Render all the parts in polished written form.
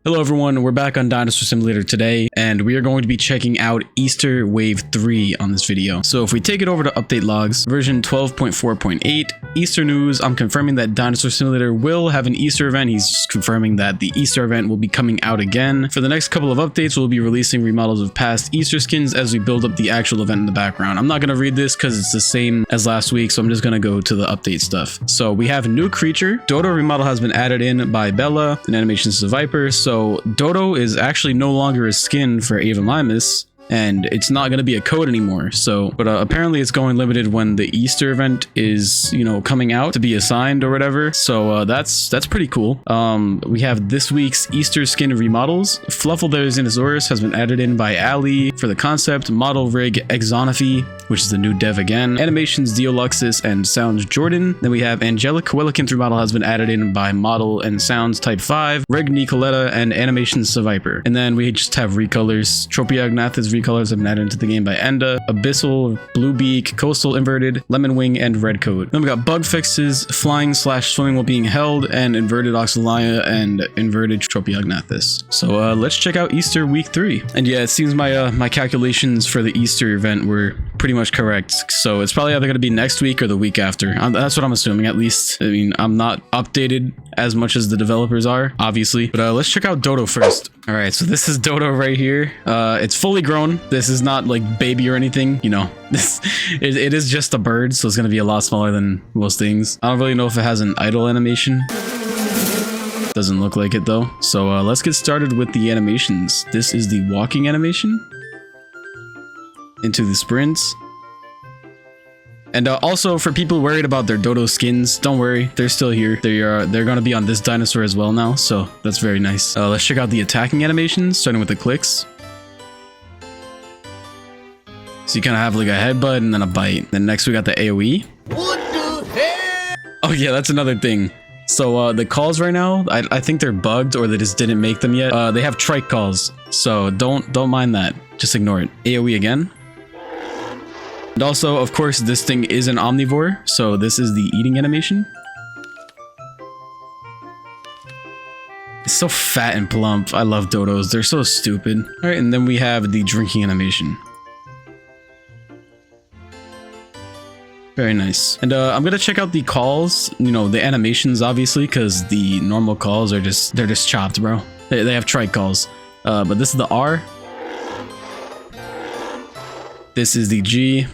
Hello everyone, we're back on Dinosaur Simulator today, and we are going to be checking out Easter Wave 3 on this video. So if we take it over to update logs, version 12.4.8, Easter news, I'm confirming that Dinosaur Simulator will have an Easter event. He's confirming that the Easter event will be coming out again. For the next couple of updates, we'll be releasing remodels of past Easter skins as we build up the actual event in the background. I'm not going to read this because it's the same as last week, so I'm just going to go to the update stuff. So we have a new creature. Dodo remodel has been added in by Bella, an animation is a Viper. So Dodo is actually no longer a skin for Ava Mimus, and it's not going to be a code anymore. So, but apparently it's going limited when the Easter event is, you know, coming out to be assigned or whatever. So that's pretty cool. We have this week's Easter skin remodels. Dinosaur has been added in by Ali for the concept. Model rig Exonophy, which is the new dev again. Animations Deoluxus and Sounds Jordan. Then we have Angelic Coelicanth remodel has been added in by Model and Sounds Type 5, Reg Nicoletta, and Animations Viper. And then we just have recolors. Tropiognathus recolors have been added into the game by Enda, Abyssal, Blue Beak, Coastal Inverted, Lemon Wing, and Red Coat. Then we got bug fixes, flying/swimming while being held, and inverted Oxalia and inverted Tropiognathus. So let's check out Easter week 3. And yeah, it seems my calculations for the Easter event were pretty much correct. So it's probably either going to be next week or the week after. That's what I'm assuming, at least. I mean, I'm not updated as much as the developers are, obviously. But let's check out Dodo first. All right, so this is Dodo right here. It's fully grown. This is not like baby or anything, you know. It is just a bird, so it's going to be a lot smaller than most things. I don't really know if it has an idle animation. Doesn't look like it though. So let's get started with the animations. This is the walking animation. Into the sprints. And also for people worried about their Dodo skins, don't worry, they're still here. They're going to be on this dinosaur as well now, so that's very nice. Let's check out the attacking animations, starting with the clicks. So you kind of have like a headbutt and then a bite. Then next we got the AoE. What the hell? Oh yeah, that's another thing. So the calls right now, I think they're bugged or they just didn't make them yet. They have trike calls, so don't mind that. Just ignore it. AoE again. And also, of course, this thing is an omnivore, so this is the eating animation. It's so fat and plump. I love dodos. They're so stupid. All right, and then we have the drinking animation. Very nice. And I'm gonna check out the calls, you know, the animations, obviously, because the normal calls are they're just chopped, bro. They have trike calls. But this is the R. This is the G.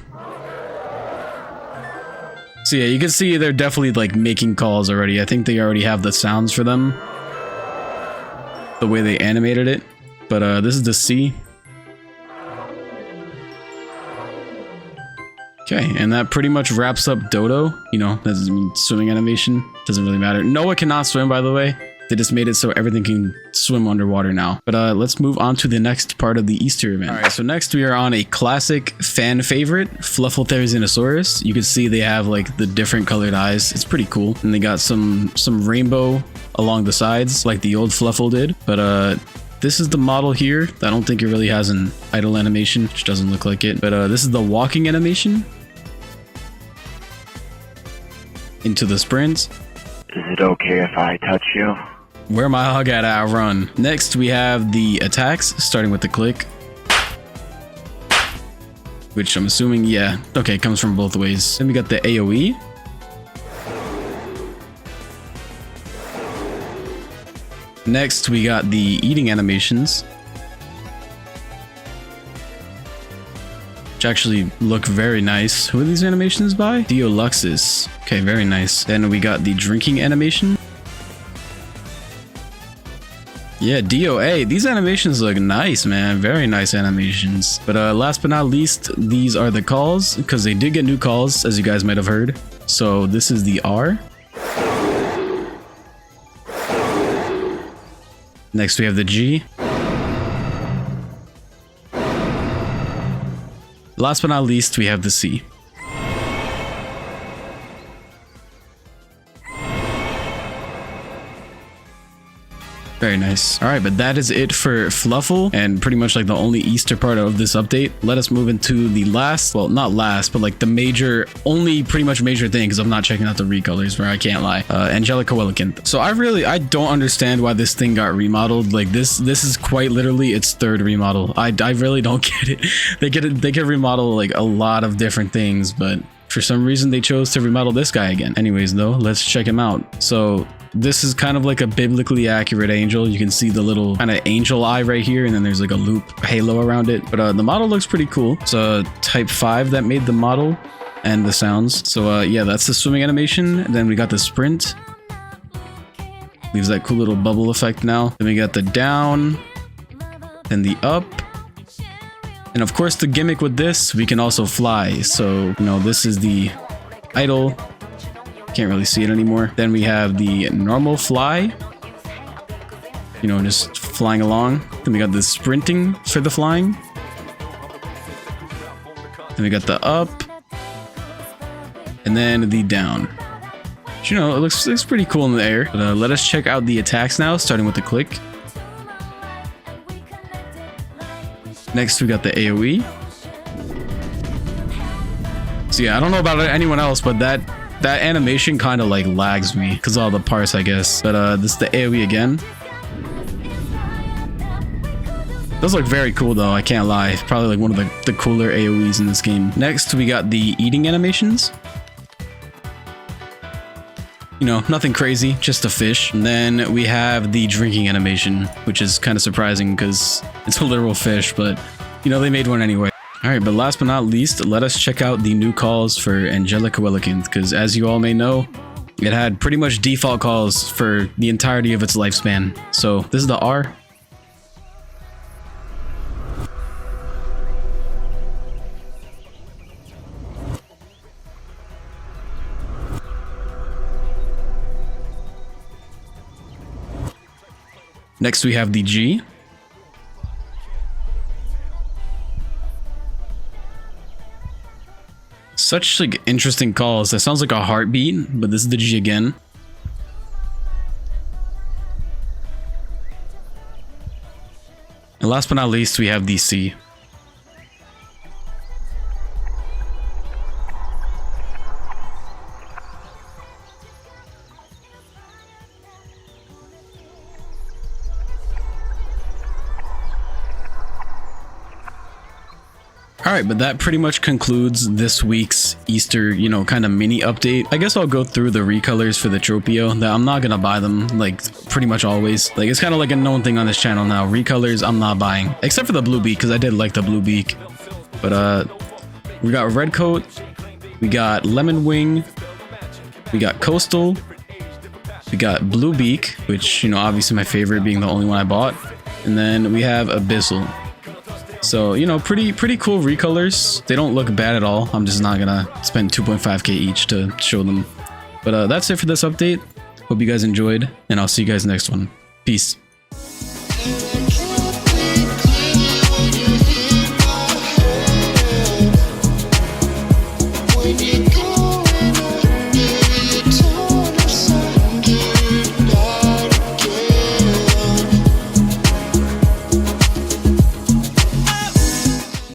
So yeah, you can see they're definitely like making calls already. I think they already have the sounds for them, the way they animated it. But this is the C. Okay, and that pretty much wraps up Dodo. You know, that's swimming animation. Doesn't really matter. Noah cannot swim, by the way. They just made it so everything can swim underwater now. But let's move on to the next part of the Easter event. All right, so next we are on a classic fan favorite, Dinosaur. You can see they have like the different colored eyes. It's pretty cool. And they got some rainbow along the sides like the old Fluffle did. But this is the model here. I don't think it really has an idle animation, which doesn't look like it. But this is the walking animation. Into the sprints. Is it okay if I touch you? Where my hug at, I run. Next, we have the attacks, starting with the click. Which I'm assuming, yeah, okay, comes from both ways. Then we got the AoE. Next, we got the eating animations. Which actually look very nice. Who are these animations by? Deoluxus. Okay, very nice. Then we got the drinking animation. Yeah, DOA. These animations look nice, man. Very nice animations. But last but not least, these are the calls, because they did get new calls, as you guys might have heard. So this is the R. Next we have the G. Last but not least, we have the C. Very nice. All right, but that is it for Fluffle and pretty much like the only Easter part of this update. Let us move into the last, well, not last, but like the major, only pretty much major thing, because I'm not checking out the recolors where I can't lie. Angelica Wellican. So I don't understand why this thing got remodeled. Like this is quite literally its third remodel. I really don't get it. They can remodel like a lot of different things, but for some reason they chose to remodel this guy again. Anyways though, let's check him out. So this is kind of like a biblically accurate angel. You can see the little kind of angel eye right here, and then there's like a loop halo around it. But the model looks pretty cool. It's a type 5 that made the model and the sounds. So yeah, that's the swimming animation. And then we got the sprint. Leaves that cool little bubble effect now. Then we got the down, then the up. And of course the gimmick with this, we can also fly. So, you know, this is the idle. Can't really see it anymore. Then we have the normal fly, you know, just flying along. Then we got the sprinting for the flying. Then we got the up, and then the down. But, you know, it looks pretty cool in the air. But, let us check out the attacks now, starting with the click. Next, we got the AoE. So yeah, I don't know about anyone else, but that animation kind of like lags me because all the parts, I guess. But this is the AoE again. Does look very cool though, I can't lie. Probably like one of the cooler AoEs in this game. Next, we got the eating animations. You know, nothing crazy, just a fish. And then we have the drinking animation, which is kind of surprising because it's a literal fish, but you know, they made one anyway. All right, but last but not least, let us check out the new calls for Angelica Wellican, because as you all may know, it had pretty much default calls for the entirety of its lifespan. So this is the R. Next we have the G. Such like interesting calls. That sounds like a heartbeat, but this is the G again. And last but not least, we have the C. Alright, but that pretty much concludes this week's Easter, you know, kind of mini update. I guess I'll go through the recolors for the Tropio. I'm not gonna buy them, like, pretty much always. Like, it's kind of like a known thing on this channel now. Recolors, I'm not buying. Except for the blue beak, because I did like the blue beak. But, we got red coat. We got lemon wing. We got coastal. We got blue beak, which, you know, obviously my favorite being the only one I bought. And then we have abyssal. So, you know, pretty cool recolors. They don't look bad at all. I'm just not gonna spend 2.5k each to show them. But that's it for this update. Hope you guys enjoyed, and I'll see you guys next one. Peace.